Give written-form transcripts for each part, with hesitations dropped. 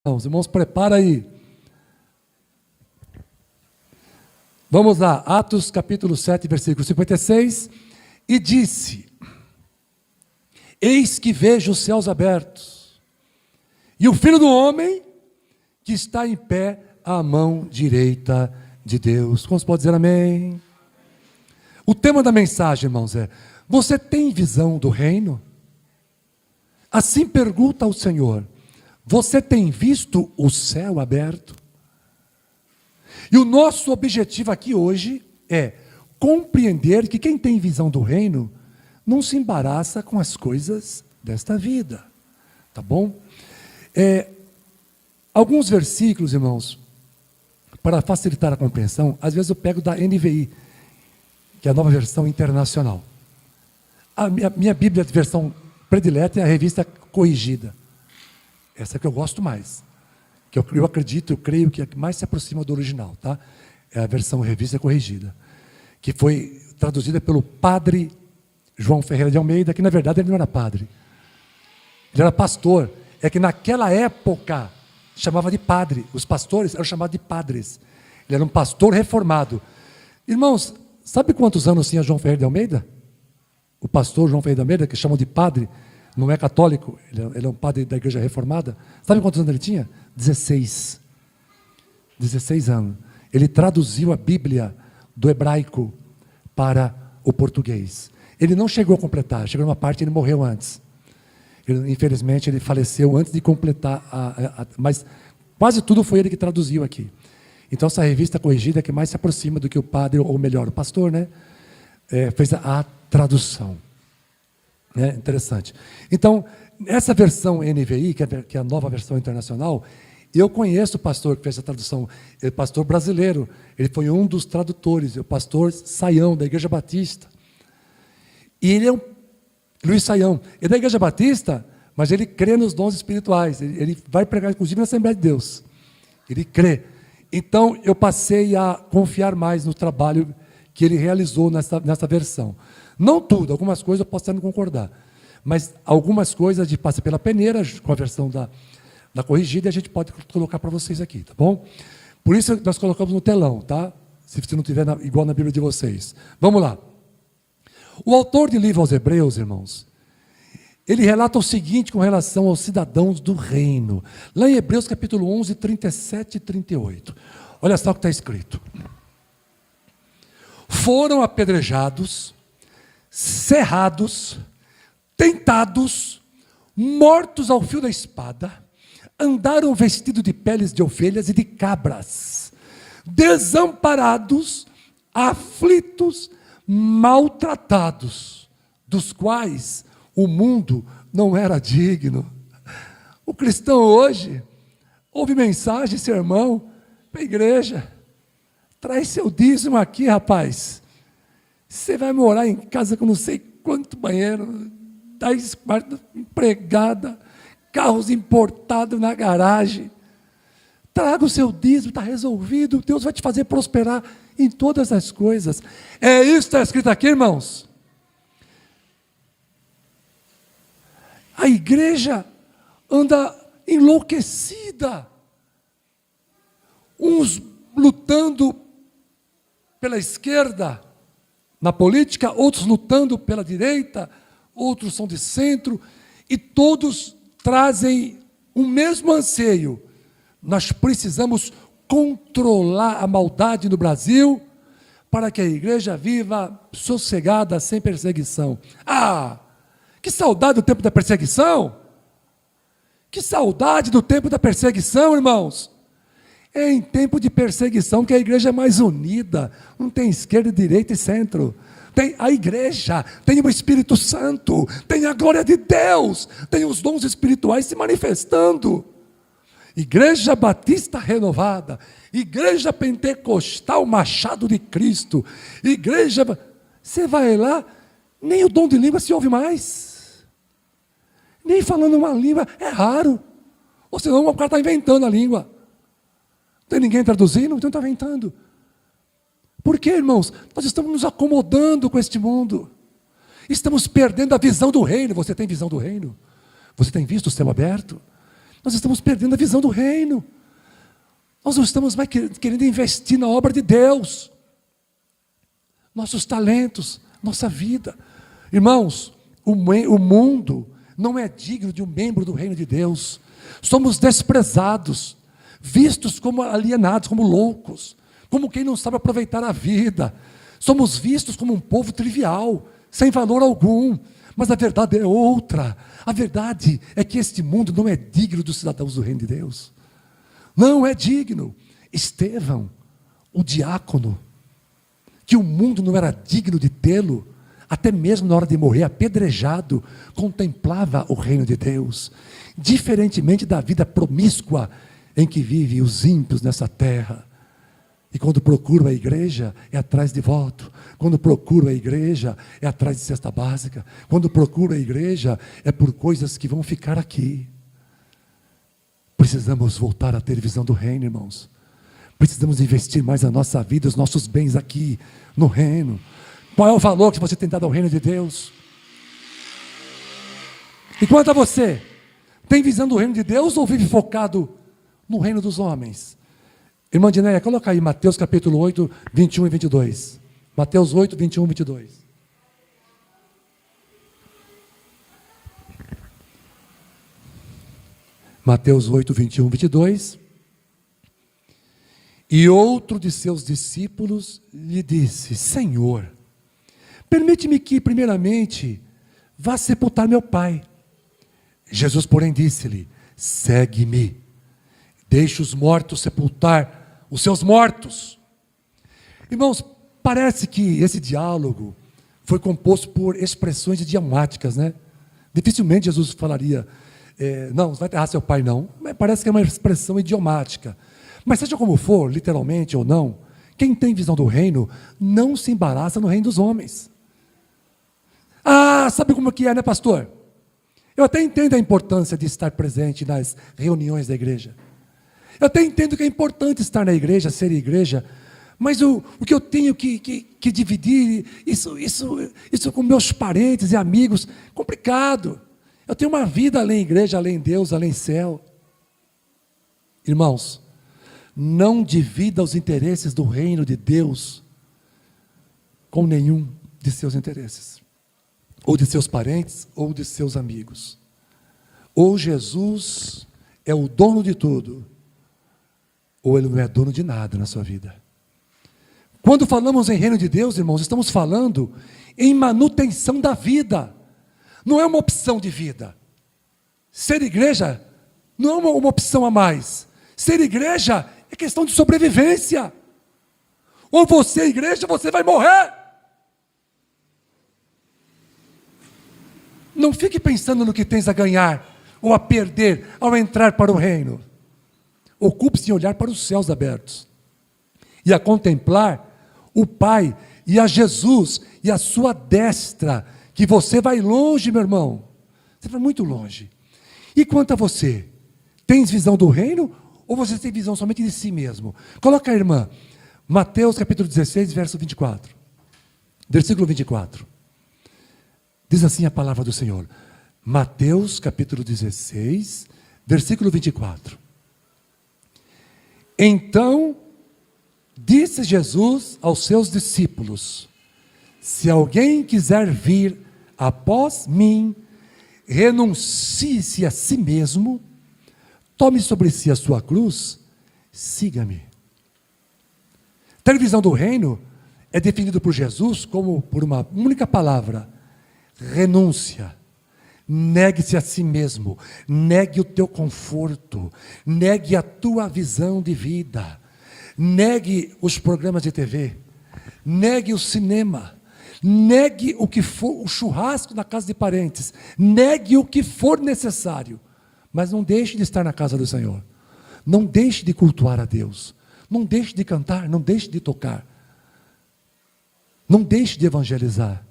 Os irmãos, prepara aí. Vamos lá, Atos capítulo 7, versículo 56. E disse: Eis que vejo os céus abertos, e o Filho do Homem que está em pé à mão direita de Deus. Como se pode dizer amém? O tema da mensagem, irmãos, é: você tem visão do reino? Assim pergunta ao Senhor: você tem visto o céu aberto? E o nosso objetivo aqui hoje é compreender que quem tem visão do reino não se embaraça com as coisas desta vida. Tá bom? Alguns versículos, irmãos, para facilitar a compreensão, às vezes eu pego da NVI, que é a nova versão internacional. A minha Bíblia de versão predileta é a revista corrigida. Essa que eu gosto mais, que eu acredito, eu creio que é a que mais se aproxima do original, tá? É a versão revista corrigida, que foi traduzida pelo padre João Ferreira de Almeida, que na verdade ele não era padre, ele era pastor. É que naquela época chamava de padre, os pastores eram chamados de padres, ele era um pastor reformado. Irmãos, sabe quantos anos tinha João Ferreira de Almeida? O pastor João Ferreira de Almeida, que chamam de padre, não é católico, ele é um padre da igreja reformada. Sabe quantos anos ele tinha? 16 anos. Ele traduziu a Bíblia do hebraico para o português. Ele não chegou a completar, chegou numa parte e ele morreu antes. Infelizmente, ele faleceu antes de completar, mas quase tudo foi ele que traduziu aqui. Então, essa revista corrigida é que mais se aproxima do que o padre, ou melhor, o pastor, né? Fez a tradução. Interessante. Então, essa versão NVI, que é a nova versão internacional, eu conheço o pastor que fez a tradução, ele é pastor brasileiro, ele foi um dos tradutores, o pastor Saião, da Igreja Batista. E ele é Luiz Saião, ele é da Igreja Batista, mas ele crê nos dons espirituais, ele vai pregar, inclusive, na Assembleia de Deus. Ele crê. Então, eu passei a confiar mais no trabalho que ele realizou nessa versão. Não tudo, algumas coisas eu posso até não concordar, mas algumas coisas de passa pela peneira, com a versão da corrigida, a gente pode colocar para vocês aqui, tá bom? Por isso nós colocamos no telão, tá? Se você não tiver igual na Bíblia de vocês. Vamos lá. O autor de livro aos Hebreus, irmãos, ele relata o seguinte com relação aos cidadãos do reino. Lá em Hebreus capítulo 11, 37 e 38. Olha só o que está escrito. Foram apedrejados, cerrados, tentados, mortos ao fio da espada, andaram vestidos de peles de ovelhas e de cabras, desamparados, aflitos, maltratados, dos quais o mundo não era digno. O cristão hoje ouve mensagem, sermão, para a igreja, traz seu dízimo aqui, rapaz. Você vai morar em casa com não sei quanto banheiro, 10 quartos, empregada, carros importados na garagem. Traga o seu dízimo, está resolvido. Deus vai te fazer prosperar em todas as coisas. É isso que está escrito aqui, irmãos. A igreja anda enlouquecida. Uns lutando pela esquerda, na política, outros lutando pela direita, outros são de centro, e todos trazem o mesmo anseio. Nós precisamos controlar a maldade no Brasil, para que a igreja viva sossegada, sem perseguição. Ah, que saudade do tempo da perseguição! Que saudade do tempo da perseguição, irmãos! É em tempo de perseguição que a igreja é mais unida. Não tem esquerda, direita e centro. Tem a igreja, tem o Espírito Santo, tem a glória de Deus, tem os dons espirituais se manifestando. Igreja Batista Renovada, Igreja Pentecostal Machado de Cristo, igreja... Você vai lá, nem o dom de língua se ouve mais. Nem falando uma língua, é raro. Ou senão o cara está inventando a língua. Não tem ninguém traduzindo, então está inventando. Por quê, irmãos? Nós estamos nos acomodando com este mundo. Estamos perdendo a visão do reino. Você tem visão do reino? Você tem visto o céu aberto? Nós estamos perdendo a visão do reino. Nós não estamos mais querendo investir na obra de Deus. Nossos talentos, nossa vida. Irmãos, o mundo não é digno de um membro do reino de Deus. Somos desprezados, vistos como alienados, como loucos, como quem não sabe aproveitar a vida. Somos vistos como um povo trivial, sem valor algum. Mas a verdade é outra. A verdade é que este mundo não é digno dos cidadãos do reino de Deus. Não é digno. Estevão, o diácono, que o mundo não era digno de tê-lo, até mesmo na hora de morrer, apedrejado, contemplava o reino de Deus, diferentemente da vida promíscua em que vivem os ímpios nessa terra. E quando procuram a igreja, é atrás de voto. Quando procuram a igreja, é atrás de cesta básica. Quando procuram a igreja, é por coisas que vão ficar aqui. Precisamos voltar a ter visão do reino, irmãos. Precisamos investir mais a nossa vida, os nossos bens aqui, no reino. Qual é o valor que você tem dado ao reino de Deus? E quanto a você, tem visão do reino de Deus ou vive focado no reino dos homens? Irmã Dinéia, coloca aí Mateus capítulo 8, 21 e 22. Mateus 8, 21 e 22. Mateus 8, 21 e 22. E outro de seus discípulos lhe disse: Senhor, permite-me que, primeiramente, vá sepultar meu pai. Jesus, porém, disse-lhe: segue-me, deixe os mortos sepultar os seus mortos. Irmãos, parece que esse diálogo foi composto por expressões idiomáticas, né? Dificilmente Jesus falaria, não, você vai enterrar seu pai, não. Mas parece que é uma expressão idiomática. Mas seja como for, literalmente ou não, quem tem visão do reino não se embaraça no reino dos homens. Ah, sabe como que é, né, pastor? Eu até entendo a importância de estar presente nas reuniões da igreja. Eu até entendo que é importante estar na igreja, ser igreja, mas o que eu tenho que dividir, isso com meus parentes e amigos, complicado. Eu tenho uma vida além igreja, além Deus, além céu. Irmãos, não divida os interesses do reino de Deus com nenhum de seus interesses, ou de seus parentes, ou de seus amigos. Ou Jesus é o dono de tudo, ou ele não é dono de nada na sua vida. Quando falamos em reino de Deus, irmãos, estamos falando em manutenção da vida. Não é uma opção de vida. Ser igreja não é uma opção a mais. Ser igreja é questão de sobrevivência. Ou você é igreja, você vai morrer. Não fique pensando no que tens a ganhar ou a perder ao entrar para o reino. Ocupe-se em olhar para os céus abertos e a contemplar o Pai e a Jesus e a sua destra, que você vai longe, meu irmão. Você vai muito longe. E quanto a você? Tens visão do reino ou você tem visão somente de si mesmo? Coloca a irmã, Mateus capítulo 16, verso 24. Versículo 24. Diz assim a palavra do Senhor. Mateus capítulo 16, versículo 24. Então, disse Jesus aos seus discípulos: se alguém quiser vir após mim, renuncie-se a si mesmo, tome sobre si a sua cruz, siga-me. Ter visão do reino é definido por Jesus como por uma única palavra: renúncia. Negue-se a si mesmo, negue o teu conforto, negue a tua visão de vida, negue os programas de TV, negue o cinema, negue o que for, o churrasco na casa de parentes, negue o que for necessário, mas não deixe de estar na casa do Senhor, não deixe de cultuar a Deus, não deixe de cantar, não deixe de tocar, não deixe de evangelizar.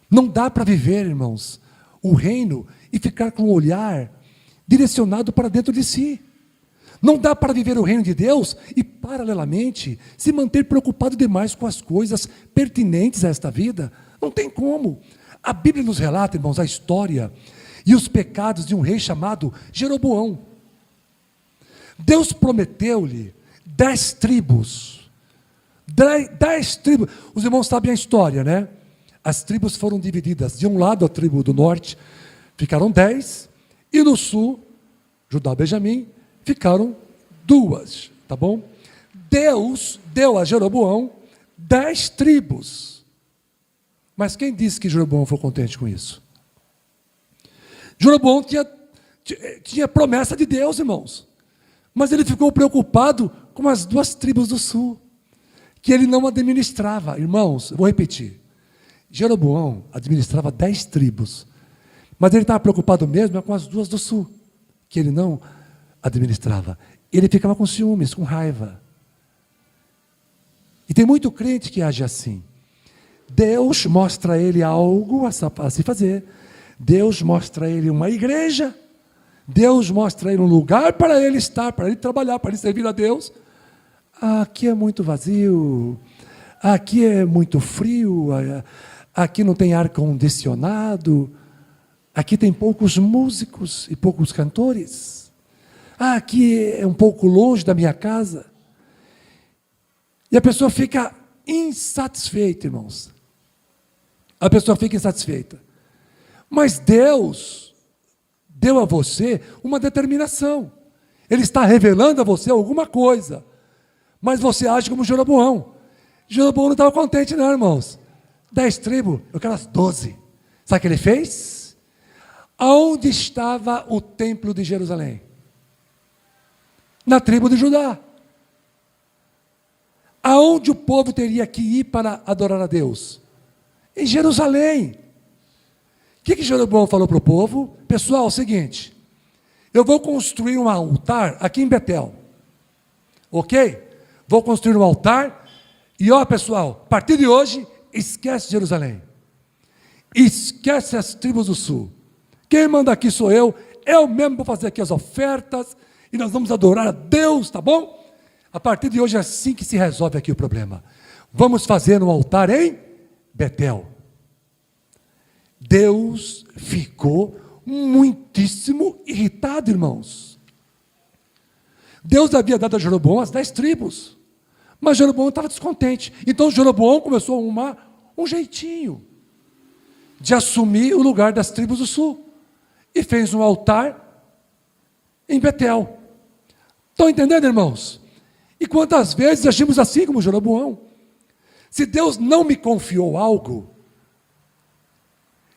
Não dá para viver, irmãos, o reino e ficar com o olhar direcionado para dentro de si. Não dá para viver o reino de Deus e, paralelamente, se manter preocupado demais com as coisas pertinentes a esta vida. Não tem como. A Bíblia nos relata, irmãos, a história e os pecados de um rei chamado Jeroboão. Deus prometeu-lhe 10 tribos. 10 tribos. Os irmãos sabem a história, né? As tribos foram divididas. De um lado, a tribo do norte, ficaram 10, e no sul, Judá e Benjamim, ficaram 2, tá bom? Deus deu a Jeroboão 10 tribos. Mas quem disse que Jeroboão foi contente com isso? Jeroboão tinha promessa de Deus, irmãos. Mas ele ficou preocupado com as 2 tribos do sul, que ele não administrava. Irmãos, eu vou repetir. Jeroboão administrava 10 tribos, mas ele estava preocupado mesmo com as 2 do sul, que ele não administrava. Ele ficava com ciúmes, com raiva. E tem muito crente que age assim. Deus mostra a ele algo a se fazer. Deus mostra a ele uma igreja. Deus mostra a ele um lugar para ele estar, para ele trabalhar, para ele servir a Deus. Aqui é muito vazio. Aqui é muito frio. Aqui não tem ar-condicionado. Aqui tem poucos músicos e poucos cantores. Aqui é um pouco longe da minha casa. E a pessoa fica insatisfeita, irmãos. A pessoa fica insatisfeita. Mas Deus deu a você uma determinação. Ele está revelando a você alguma coisa. Mas você age como Jeroboão. Jeroboão não estava contente não, irmãos. 10 tribos, eu quero as 12. Sabe o que ele fez? Aonde estava o templo de Jerusalém? Na tribo de Judá. Aonde o povo teria que ir para adorar a Deus? Em Jerusalém. O que Jeroboão falou para o povo? Pessoal, é o seguinte, eu vou construir um altar aqui em Betel. Ok? Vou construir um altar e pessoal, a partir de hoje, esquece Jerusalém. Esquece as tribos do sul. Quem manda aqui sou eu mesmo vou fazer aqui as ofertas e nós vamos adorar a Deus, tá bom? A partir de hoje é assim que se resolve aqui o problema. Vamos fazer um altar em Betel. Deus ficou muitíssimo irritado, irmãos. Deus havia dado a Jeroboão as 10 tribos, mas Jeroboão estava descontente. Então Jeroboão começou a arrumar um jeitinho de assumir o lugar das tribos do sul e fez um altar em Betel. Estão entendendo, irmãos? E quantas vezes agimos assim como Jeroboão? Se Deus não me confiou algo,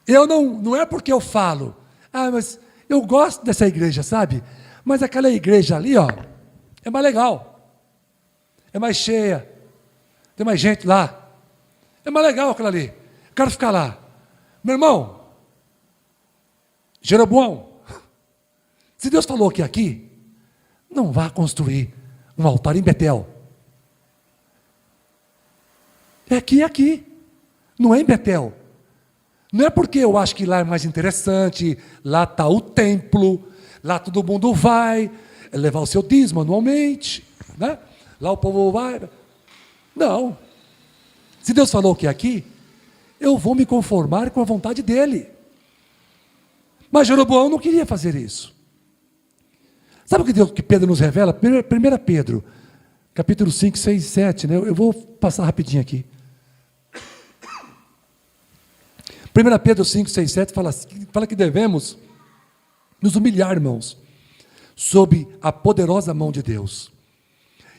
eu não é porque eu falo, mas eu gosto dessa igreja, sabe? Mas aquela igreja ali, é mais legal, é mais cheia, tem mais gente lá, é mais legal aquela ali, eu quero ficar lá. Meu irmão, Jeroboão, se Deus falou que aqui, não vá construir um altar em Betel. É aqui, não é em Betel. Não é porque eu acho que lá é mais interessante, lá está o templo, lá todo mundo vai levar o seu dízimo anualmente, né? Lá o povo vai. Não. Se Deus falou que é aqui, eu vou me conformar com a vontade dele. Mas Jeroboão não queria fazer isso. Sabe o que Pedro nos revela? 1 Pedro, capítulo 5, 6 e 7, né? Eu vou passar rapidinho aqui. 1 Pedro 5, 6 e 7 fala que devemos nos humilhar, irmãos, sob a poderosa mão de Deus,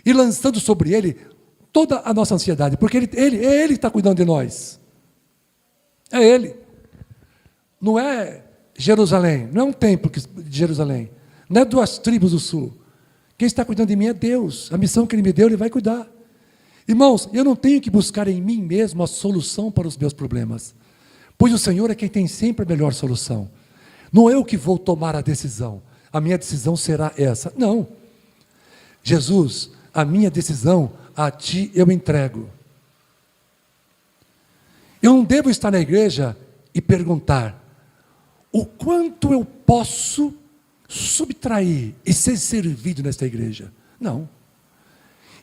e lançando sobre Ele toda a nossa ansiedade, porque Ele que está cuidando de nós. É Ele. Não é Jerusalém, não é um templo de Jerusalém, não é 2 tribos do sul. Quem está cuidando de mim é Deus. A missão que Ele me deu, Ele vai cuidar. Irmãos, eu não tenho que buscar em mim mesmo a solução para os meus problemas, pois o Senhor é quem tem sempre a melhor solução. Não é eu que vou tomar a decisão, a minha decisão será essa. Não. Jesus, a minha decisão a Ti eu entrego. Eu não devo estar na igreja e perguntar o quanto eu posso subtrair e ser servido nesta igreja. Não.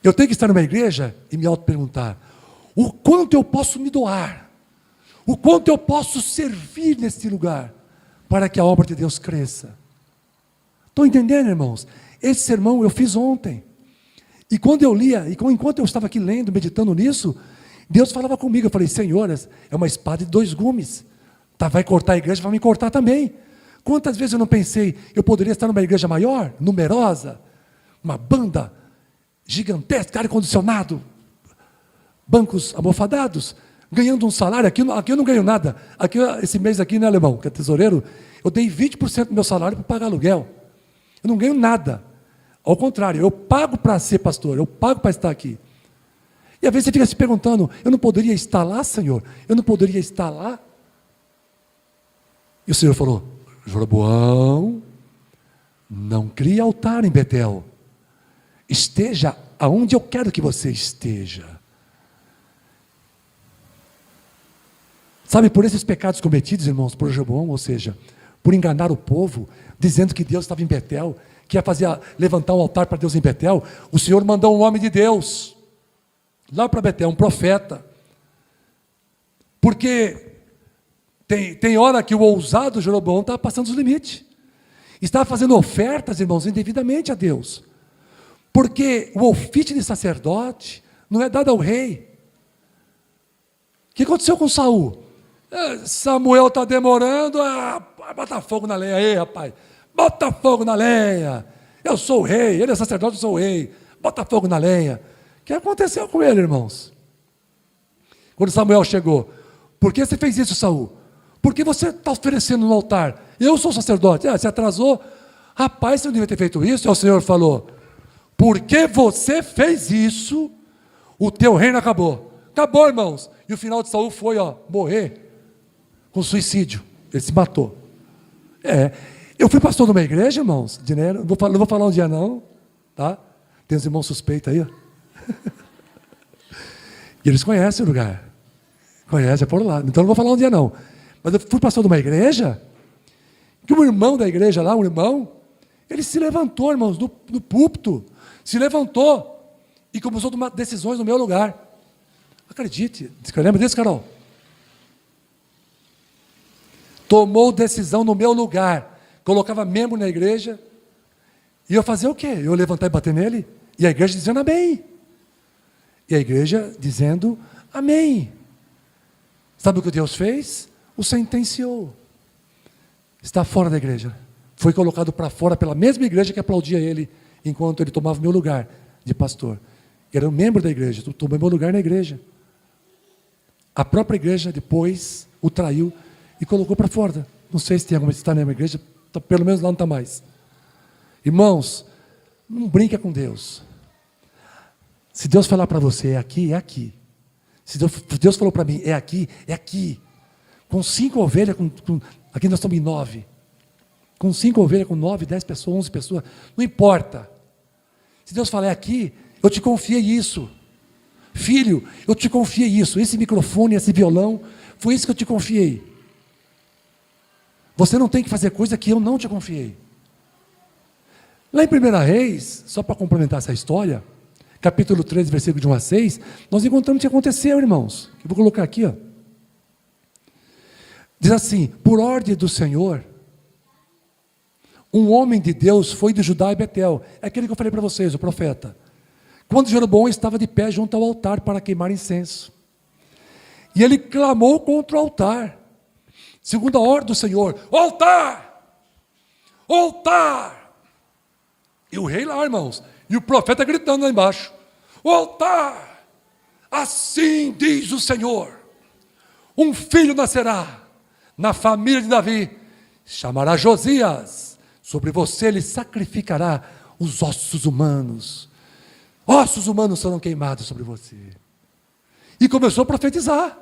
Eu tenho que estar numa igreja e me auto-perguntar o quanto eu posso me doar, o quanto eu posso servir nesse lugar, para que a obra de Deus cresça. Estão entendendo, irmãos? Esse sermão eu fiz ontem. E quando eu lia, enquanto eu estava aqui lendo, meditando nisso, Deus falava comigo. Eu falei, Senhor, é uma espada de 2 gumes. Tá, vai cortar a igreja, vai me cortar também. Quantas vezes eu não pensei, eu poderia estar numa igreja maior, numerosa, uma banda gigantesca, ar-condicionado, bancos almofadados, ganhando um salário. Aqui eu não ganho nada. Esse mês aqui, né, alemão, que é tesoureiro, eu dei 20% do meu salário para pagar aluguel. Eu não ganho nada. Ao contrário, eu pago para ser pastor, eu pago para estar aqui. E às vezes você fica se perguntando, eu não poderia estar lá, Senhor? Eu não poderia estar lá? E o Senhor falou, Jeroboão, não crie altar em Betel. Esteja aonde eu quero que você esteja. Sabe, por esses pecados cometidos, irmãos, por Jeroboão, ou seja, por enganar o povo, dizendo que Deus estava em Betel, que ia levantar um altar para Deus em Betel, o Senhor mandou um homem de Deus lá para Betel, um profeta. Porque tem hora que o ousado Jeroboão estava passando os limites. Estava fazendo ofertas, irmãos, indevidamente a Deus. Porque o ofício de sacerdote não é dado ao rei. O que aconteceu com Saul? Samuel está demorando, bota fogo na lenha aí, rapaz. Bota fogo na lenha. Eu sou o rei, ele é sacerdote, eu sou o rei. Bota fogo na lenha. O que aconteceu com ele, irmãos? Quando Samuel chegou, por que você fez isso, Saul? Por que você está oferecendo no altar? Eu sou sacerdote. Você atrasou? Rapaz, você não devia ter feito isso. E o Senhor falou, porque você fez isso, o teu reino acabou. Acabou, irmãos. E o final de Saul foi, morrer com suicídio. Ele se matou. Eu fui pastor numa igreja, irmãos, não vou falar um dia não, tá? Tem uns irmãos suspeitos aí, E eles conhecem o lugar. Conhecem, é por lá. Então não vou falar um dia não. Mas eu fui pastor de uma igreja, que um irmão da igreja lá, ele se levantou, irmãos, do púlpito, se levantou e começou a tomar decisões no meu lugar. Acredite, você lembra disso, Carol? Tomou decisão no meu lugar, colocava membro na igreja, e eu fazia o quê? Eu levantar e bater nele, e a igreja dizendo amém. E a igreja dizendo amém. Sabe o que Deus fez? O sentenciou. Está fora da igreja. Foi colocado para fora pela mesma igreja que aplaudia ele, enquanto ele tomava o meu lugar de pastor. Era um membro da igreja, tomou meu lugar na igreja. A própria igreja depois o traiu e colocou para fora. Não sei se tem alguma, se está na mesma igreja, pelo menos lá não está mais. Irmãos, não brinca com Deus. Se Deus falar para você, é aqui, é aqui. Se Deus falou para mim, é aqui, é aqui. Com 5 ovelhas, aqui nós estamos em 9. Com 5 ovelhas, com 9, 10 pessoas, 11 pessoas, não importa. Se Deus falar, é aqui, eu te confiei isso. Filho, eu te confiei isso. Esse microfone, esse violão, foi isso que eu te confiei. Você não tem que fazer coisa que eu não te confiei. Lá em 1 Reis, só para complementar essa história, capítulo 13, versículo de 1 a 6, nós encontramos o que aconteceu, irmãos. Eu vou colocar aqui, Diz assim, por ordem do Senhor, um homem de Deus foi de Judá e Betel. É aquele que eu falei para vocês, o profeta. Quando Jeroboão estava de pé junto ao altar para queimar incenso. E ele clamou contra o altar. Segundo a ordem do Senhor, altar! Altar! E o rei lá, irmãos, e o profeta gritando lá embaixo, o altar! Assim diz o Senhor, um filho nascerá na família de Davi, chamará Josias, sobre você ele sacrificará os ossos humanos serão queimados sobre você. E começou a profetizar.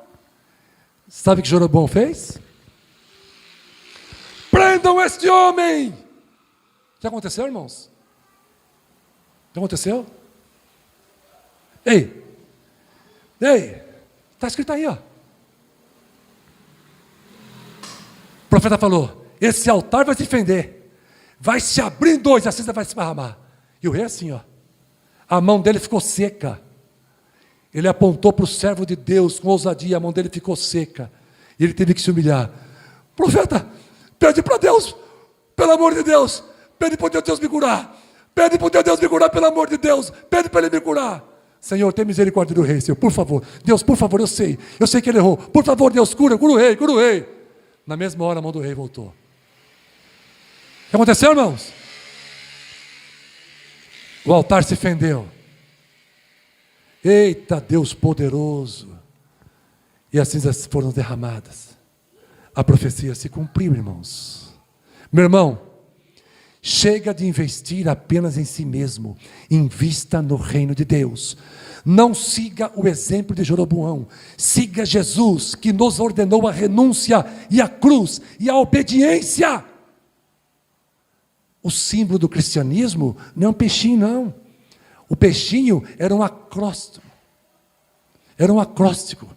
Sabe o que Jeroboão fez? Prendam este homem! O que aconteceu, irmãos? O que aconteceu? Ei, está escrito aí, O profeta falou, esse altar vai se fender, vai se abrir em 2, a cinza vai se esparramar. E o rei assim, a mão dele ficou seca. Ele apontou para o servo de Deus com ousadia, a mão dele ficou seca. E ele teve que se humilhar. Profeta, Pede para Deus, pelo amor de Deus. Pede para Deus me curar. Pede para Deus me curar, pelo amor de Deus. Pede para Ele me curar. Senhor, tem misericórdia do rei, Senhor, por favor. Deus, por favor, eu sei que ele errou. Por favor, Deus, cura o rei, cura o rei. Na mesma hora, a mão do rei voltou. O que aconteceu, irmãos? O altar se fendeu. Eita, Deus poderoso. E as cinzas foram derramadas. A profecia se cumpriu, irmãos. Meu irmão, chega de investir apenas em si mesmo. Invista no reino de Deus. Não siga o exemplo de Jeroboão. Siga Jesus, que nos ordenou a renúncia e a cruz e a obediência. O símbolo do cristianismo não é um peixinho, não. O peixinho era um acróstico. Era um acróstico.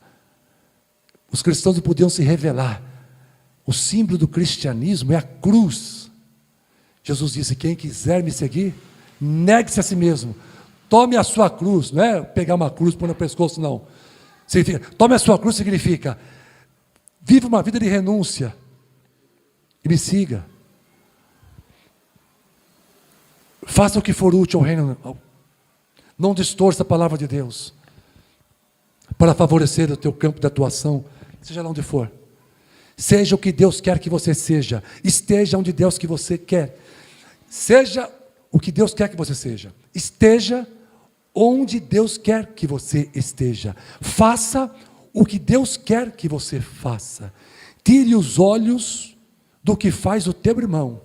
Os cristãos não podiam se revelar. O símbolo do cristianismo é a cruz. Jesus disse: quem quiser me seguir, negue-se a si mesmo. Tome a sua cruz. Não é pegar uma cruz e pôr no pescoço, não. Significa, tome a sua cruz significa, viva uma vida de renúncia e me siga. Faça o que for útil ao reino. Não distorça a palavra de Deus para favorecer o teu campo de atuação, seja lá onde for. Seja o que Deus quer que você seja. Esteja onde Deus que você quer. Seja o que Deus quer que você seja. Esteja onde Deus quer que você esteja. Faça o que Deus quer que você faça. Tire os olhos do que faz o teu irmão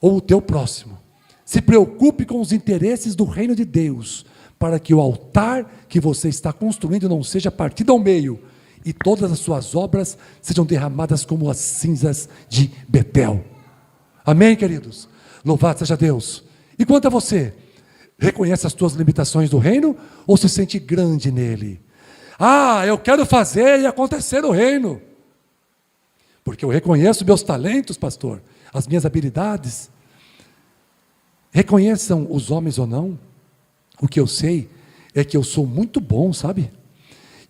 ou o teu próximo. Se preocupe com os interesses do reino de Deus, para que o altar que você está construindo não seja partido ao meio, e todas as suas obras sejam derramadas como as cinzas de Betel. Amém, queridos? Louvado seja Deus. E quanto a você, reconhece as tuas limitações do reino, ou se sente grande nele? Ah, eu quero fazer e acontecer no reino, porque eu reconheço meus talentos, pastor, as minhas habilidades. Reconheçam os homens ou não, o que eu sei é que eu sou muito bom, sabe?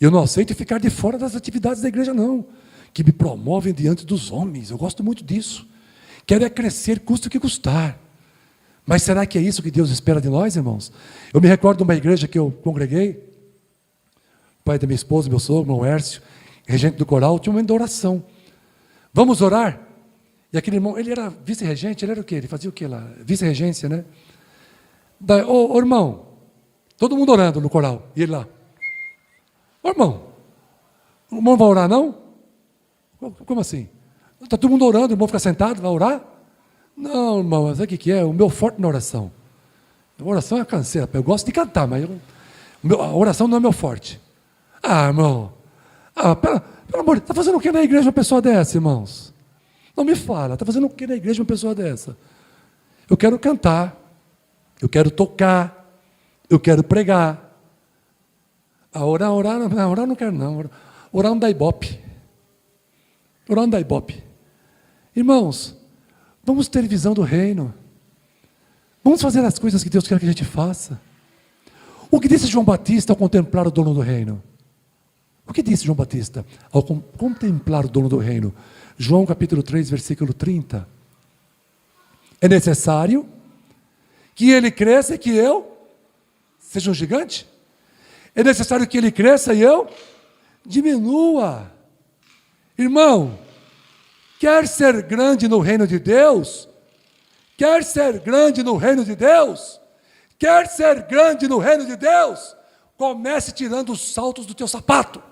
Eu não aceito ficar de fora das atividades da igreja, não, que me promovem diante dos homens. Eu gosto muito disso. Quero é crescer, custa o que custar. Mas será que é isso que Deus espera de nós, irmãos? Eu me recordo de uma igreja que eu congreguei, o pai da minha esposa, meu sogro, meu Hércio, regente do coral, tinha uma momento de oração. Vamos orar? E aquele irmão, ele era vice-regente, ele era o quê? Ele fazia o quê lá? Vice-regência, né? Ô irmão, todo mundo orando no coral, e ele lá. Ô irmão, o irmão vai orar não? Como assim? Está todo mundo orando, o irmão fica sentado, vai orar? Não, irmão, sabe o que é? O meu forte na oração. A oração é canseira, eu gosto de cantar, mas a oração não é meu forte. Ah, irmão, pelo amor, está fazendo o que na igreja uma pessoa dessa, irmãos? Não me fala, está fazendo o que na igreja uma pessoa dessa? Eu quero cantar, eu quero tocar, eu quero pregar. Orar não quero não. Orar não dá ibope. Orar não dá ibope. Irmãos, vamos ter visão do reino. Vamos fazer as coisas que Deus quer que a gente faça. O que disse João Batista ao contemplar o dono do reino? O que disse João Batista ao contemplar o dono do reino? João capítulo 3, versículo 30. É necessário que ele cresça e que eu seja um gigante? É necessário que ele cresça e eu diminua. Irmão, quer ser grande no reino de Deus? Quer ser grande no reino de Deus? Quer ser grande no reino de Deus? Comece tirando os saltos do teu sapato.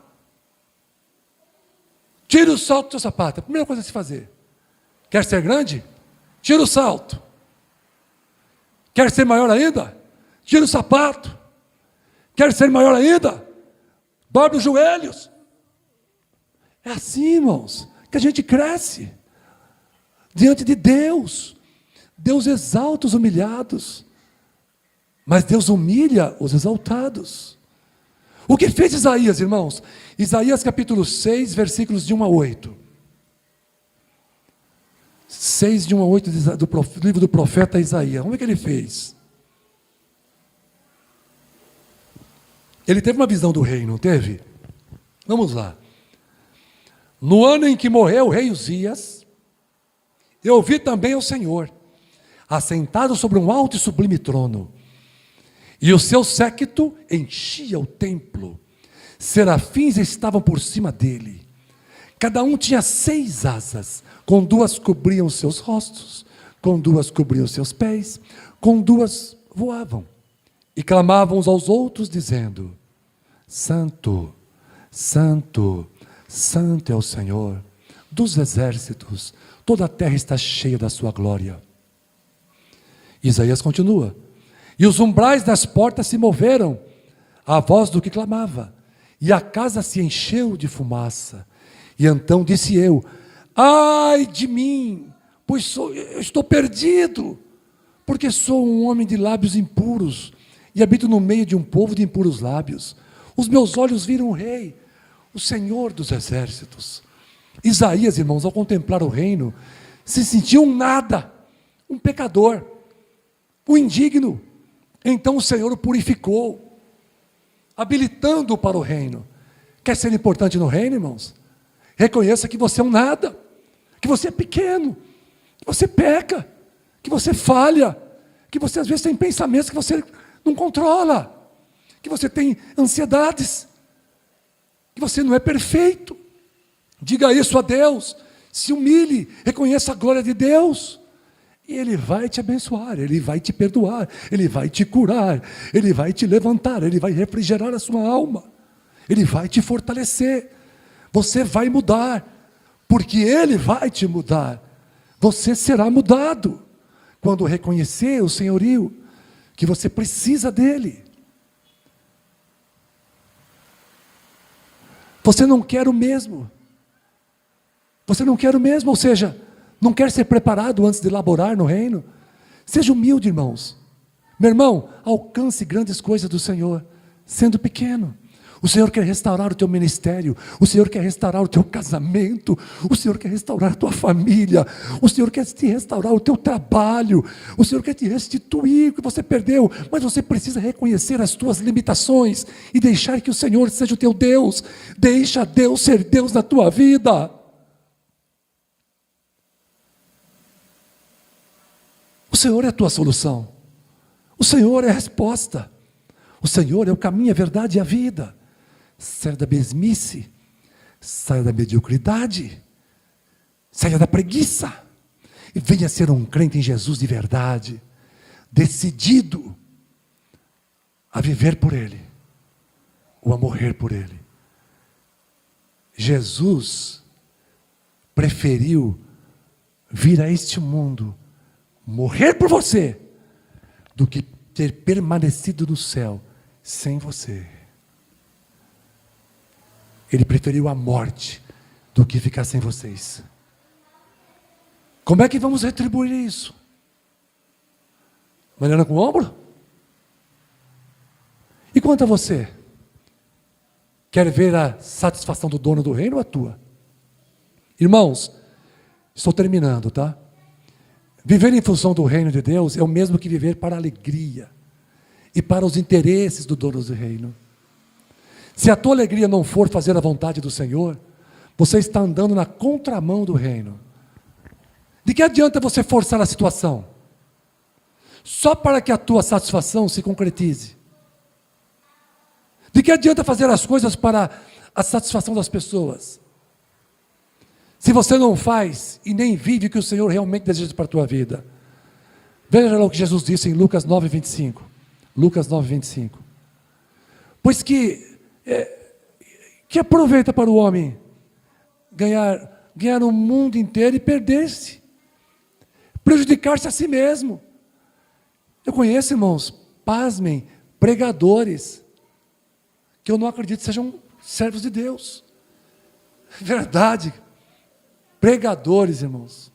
Tira o salto do teu sapato. É a primeira coisa a se fazer. Quer ser grande? Tira o salto. Quer ser maior ainda? Tira o sapato. Quer ser maior ainda? Dobra os joelhos. É assim, irmãos, que a gente cresce diante de Deus. Deus exalta os humilhados, mas Deus humilha os exaltados. O que fez Isaías, irmãos? Isaías capítulo 6, versículos de 1 a 8. 6 de 1 a 8 do livro do profeta Isaías. Como é que ele fez? Ele teve uma visão do reino, não teve? Vamos lá. No ano em que morreu o rei Uzias, Eu vi também o Senhor, assentado sobre um alto e sublime trono, e o seu séquito enchia o templo. Serafins estavam por cima dele. Cada um tinha 6 asas, com 2 cobriam os seus rostos, com 2 cobriam os seus pés, com 2 voavam. E clamavam uns aos outros, dizendo: Santo, Santo, Santo é o Senhor dos exércitos, toda a terra está cheia da sua glória. Isaías continua: E os umbrais das portas se moveram, à voz do que clamava, e a casa se encheu de fumaça. E então disse eu: Ai de mim, pois eu estou perdido, porque sou um homem de lábios impuros, e habito no meio de um povo de impuros lábios. Os meus olhos viram o Rei, o Senhor dos exércitos. Isaías, irmãos, ao contemplar o reino, se sentiu um nada, um pecador, um indigno. Então o Senhor o purificou, habilitando-o para o reino. Quer ser importante no reino, irmãos? Reconheça que você é um nada, que você é pequeno, que você peca, que você falha, que você às vezes tem pensamentos que você não controla, que você tem ansiedades, que você não é perfeito. Diga isso a Deus, se humilhe, reconheça a glória de Deus, e Ele vai te abençoar, Ele vai te perdoar, Ele vai te curar, Ele vai te levantar, Ele vai refrigerar a sua alma, Ele vai te fortalecer. Você vai mudar, porque Ele vai te mudar. Você será mudado quando reconhecer o senhorio, que você precisa dEle. Você não quer o mesmo. Você não quer o mesmo, ou seja, não quer ser preparado antes de laborar no reino? Seja humilde, irmãos. Meu irmão, alcance grandes coisas do Senhor, sendo pequeno. O Senhor quer restaurar o teu ministério, o Senhor quer restaurar o teu casamento, o Senhor quer restaurar a tua família, o Senhor quer te restaurar o teu trabalho, o Senhor quer te restituir o que você perdeu, mas você precisa reconhecer as tuas limitações e deixar que o Senhor seja o teu Deus. Deixa Deus ser Deus na tua vida. O Senhor é a tua solução, o Senhor é a resposta, o Senhor é o caminho, a verdade e a vida. Saia da mesmice, saia da mediocridade, saia da preguiça e venha ser um crente em Jesus de verdade, decidido a viver por Ele ou a morrer por Ele. Jesus preferiu vir a este mundo, morrer por você, do que ter permanecido no céu sem você. Ele preferiu a morte do que ficar sem vocês. Como é que vamos retribuir isso? Malhando com o ombro? E quanto a você? Quer ver a satisfação do dono do reino ou a tua? Irmãos, estou terminando, tá? Viver em função do reino de Deus é o mesmo que viver para a alegria e para os interesses do dono do reino. Se a tua alegria não for fazer a vontade do Senhor, você está andando na contramão do reino. De que adianta você forçar a situação? Só para que a tua satisfação se concretize. De que adianta fazer as coisas para a satisfação das pessoas? Se você não faz e nem vive o que o Senhor realmente deseja para a tua vida. Veja lá o que Jesus disse em Lucas 9:25. Lucas 9:25. Pois que aproveita para o homem ganhar o mundo inteiro e perder-se, prejudicar-se a si mesmo. Eu conheço, irmãos, pasmem, pregadores, que eu não acredito sejam servos de Deus. Verdade. Pregadores, irmãos.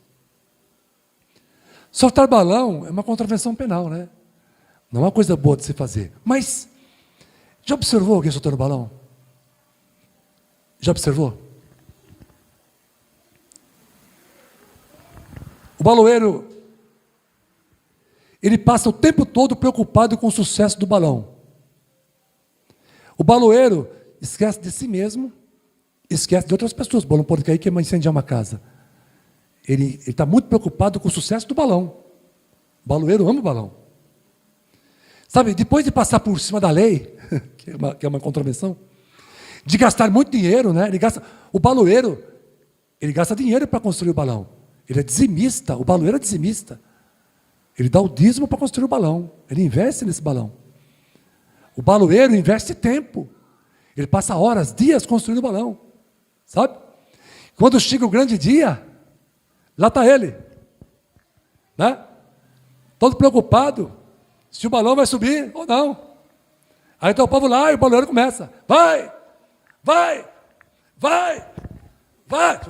Soltar balão é uma contravenção penal, né? Não é uma coisa boa de se fazer. Mas, já observou alguém soltando balão? Já observou? O baloeiro, ele passa o tempo todo preocupado com o sucesso do balão. O baloeiro esquece de si mesmo, esquece de outras pessoas. O balão pode cair e incendiar uma casa. ele está muito preocupado com o sucesso do balão. O baloeiro ama o balão. Sabe, depois de passar por cima da lei, que é uma contravenção, de gastar muito dinheiro, né? O baloeiro, ele gasta dinheiro para construir o balão. Ele é dizimista, o baloeiro é dizimista. Ele dá o dízimo para construir o balão. Ele investe nesse balão. O baloeiro investe tempo. Ele passa horas, dias construindo o balão. Sabe? Quando chega o grande dia, lá está ele. Né? Todo preocupado se o balão vai subir ou não. Aí está o povo lá e o baloeiro começa. Vai! Vai! Vai! Vai!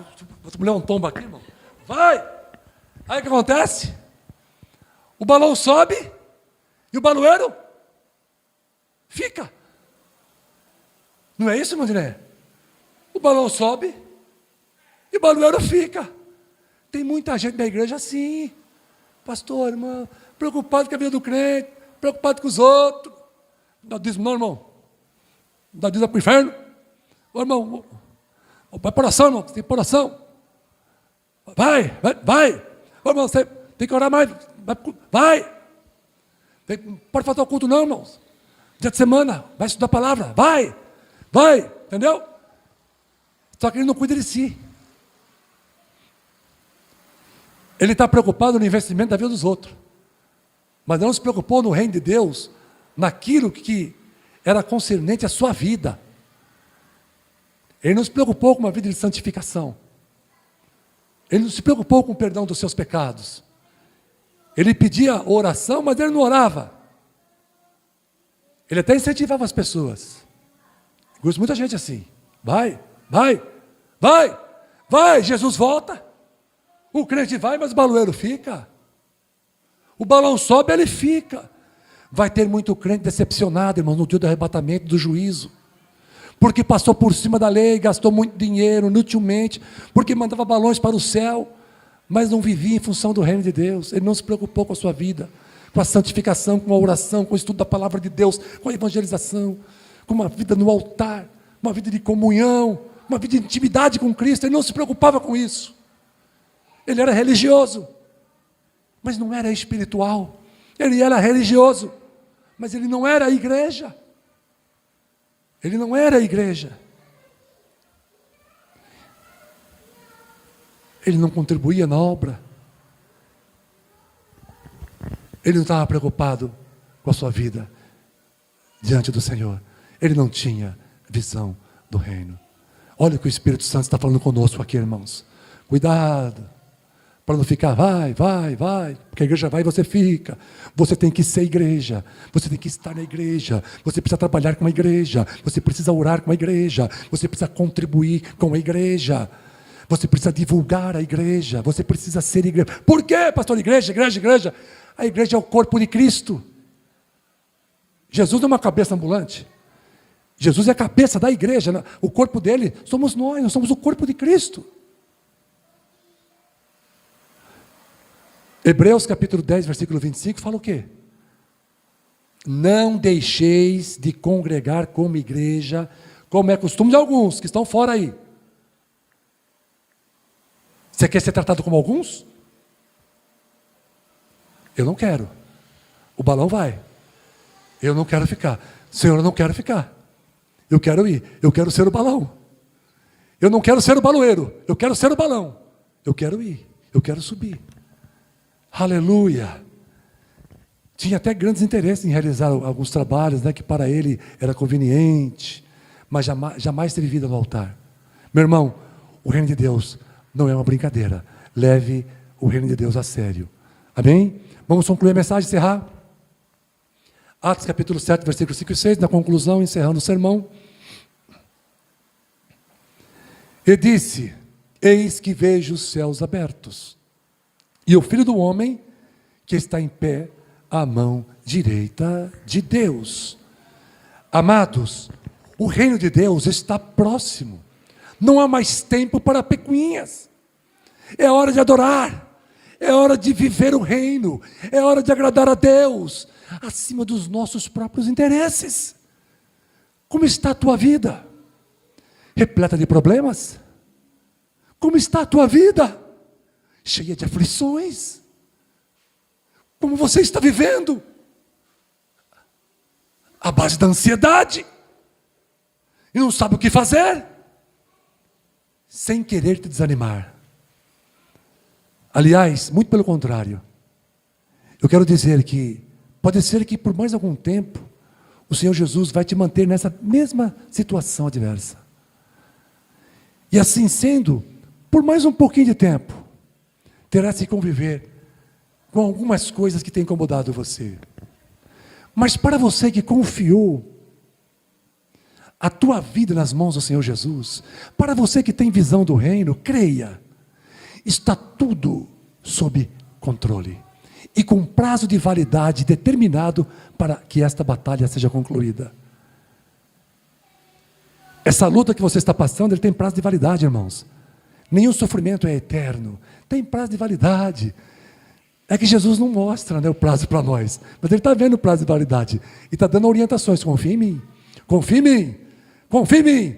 Vou mulher um tombo aqui, irmão. Vai! Aí o que acontece? O balão sobe e o baloeiro fica. Não é isso, irmão Diné? O balão sobe e o baloeiro fica. Tem muita gente na igreja assim. Pastor, irmão, preocupado com a vida do crente, preocupado com os outros. Não dá dízimo não, irmão. Não dá dízimo para o inferno. Ô, irmão, vai por oração, irmão, tem por oração. Vai. Ô, irmão, você tem que orar mais. Vai. Pode faltar o culto não, irmãos. Dia de semana, vai estudar a palavra. Vai. Entendeu? Só que ele não cuida de si. Ele está preocupado no investimento da vida dos outros. Mas não se preocupou no reino de Deus, naquilo que era concernente à sua vida. Ele não se preocupou com uma vida de santificação. Ele não se preocupou com o perdão dos seus pecados. Ele pedia oração, mas ele não orava. Ele até incentivava as pessoas. Conheço muita gente assim. Vai, Jesus volta. O crente vai, mas o baloeiro fica. O balão sobe, ele fica. Vai ter muito crente decepcionado, irmão, no dia do arrebatamento, do juízo. Porque passou por cima da lei, gastou muito dinheiro, inutilmente, porque mandava balões para o céu, mas não vivia em função do reino de Deus. Ele não se preocupou com a sua vida, com a santificação, com a oração, com o estudo da palavra de Deus, com a evangelização, com uma vida no altar, uma vida de comunhão, uma vida de intimidade com Cristo. Ele não se preocupava com isso. Ele era religioso, mas não era espiritual. Ele era religioso, mas ele não era a igreja. Ele não era a igreja. Ele não contribuía na obra. Ele não estava preocupado com a sua vida diante do Senhor. Ele não tinha visão do reino. Olha o que o Espírito Santo está falando conosco aqui, irmãos. Cuidado, para não ficar, vai, porque a igreja vai e você fica. Você tem que ser igreja, você tem que estar na igreja, você precisa trabalhar com a igreja, você precisa orar com a igreja, você precisa contribuir com a igreja, você precisa divulgar a igreja, você precisa ser igreja. Por quê, pastor? Igreja. A igreja é o corpo de Cristo. Jesus não é uma cabeça ambulante. Jesus é a cabeça da igreja, o corpo dele somos nós somos o corpo de Cristo. Hebreus capítulo 10, versículo 25, fala o quê? Não deixeis de congregar como igreja, como é costume de alguns que estão fora aí. Você quer ser tratado como alguns? Eu não quero. O balão vai. Eu não quero ficar. Senhor, eu não quero ficar. Eu quero ir. Eu quero ser o balão. Eu não quero ser o baloeiro. Eu quero ser o balão. Eu quero ir. Eu quero subir. Aleluia! Tinha até grandes interesses em realizar alguns trabalhos, né, que para ele era conveniente, mas jamais teve vida no altar. Meu irmão, o reino de Deus não é uma brincadeira. Leve o reino de Deus a sério. Amém? Vamos concluir a mensagem, encerrar. Atos capítulo 7, versículos 5 e 6, na conclusão, encerrando o sermão. E disse: eis que vejo os céus abertos, e o Filho do Homem, que está em pé, à mão direita de Deus. Amados, o reino de Deus está próximo. Não há mais tempo para picuinhas. É hora de adorar. É hora de viver o reino. É hora de agradar a Deus, acima dos nossos próprios interesses. Como está a tua vida? Repleta de problemas? Como está a tua vida? cheia de aflições, como você está vivendo, à base da ansiedade, e não sabe o que fazer, sem querer te desanimar. Aliás, muito pelo contrário, eu quero dizer que pode ser que por mais algum tempo o Senhor Jesus vai te manter nessa mesma situação adversa. E assim sendo, por mais um pouquinho de tempo, terá que conviver com algumas coisas que têm incomodado você. Mas para você que confiou a tua vida nas mãos do Senhor Jesus, para você que tem visão do reino, creia, está tudo sob controle e com prazo de validade determinado para que esta batalha seja concluída. Essa luta que você está passando, ele tem prazo de validade, irmãos. Nenhum sofrimento é eterno, tem prazo de validade. É que Jesus não mostra, o prazo para nós, mas ele está vendo o prazo de validade e está dando orientações. Confia em mim, confia em mim, confia em mim.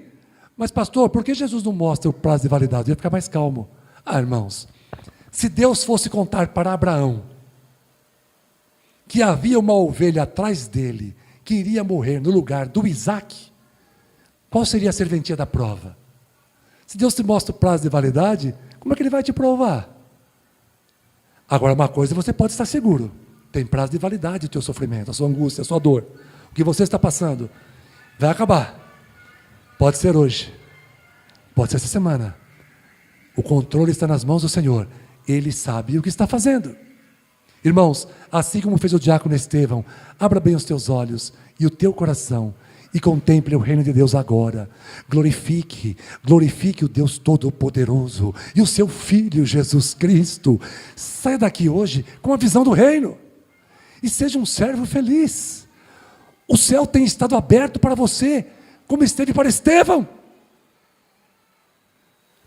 Mas pastor, por que Jesus não mostra o prazo de validade? Eu ia ficar mais calmo. Irmãos, se Deus fosse contar para Abraão que havia uma ovelha atrás dele que iria morrer no lugar do Isaac, qual seria a serventia da prova? Se Deus te mostra o prazo de validade, como é que ele vai te provar? Agora, uma coisa você pode estar seguro, tem prazo de validade o teu sofrimento, a sua angústia, a sua dor, o que você está passando, vai acabar. Pode ser hoje, pode ser essa semana. O controle está nas mãos do Senhor, Ele sabe o que está fazendo. Irmãos, assim como fez o diácono Estevão, abra bem os teus olhos e o teu coração e contemple o reino de Deus agora. Glorifique o Deus Todo-Poderoso e o seu Filho Jesus Cristo. Saia daqui hoje com a visão do reino e seja um servo feliz. O céu tem estado aberto para você, como esteve para Estevão.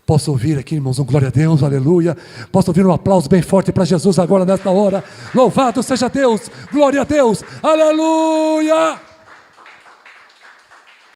Posso ouvir aqui, irmãos, glória a Deus, aleluia. Posso ouvir um aplauso bem forte para Jesus agora, nesta hora. Louvado seja Deus, glória a Deus, aleluia.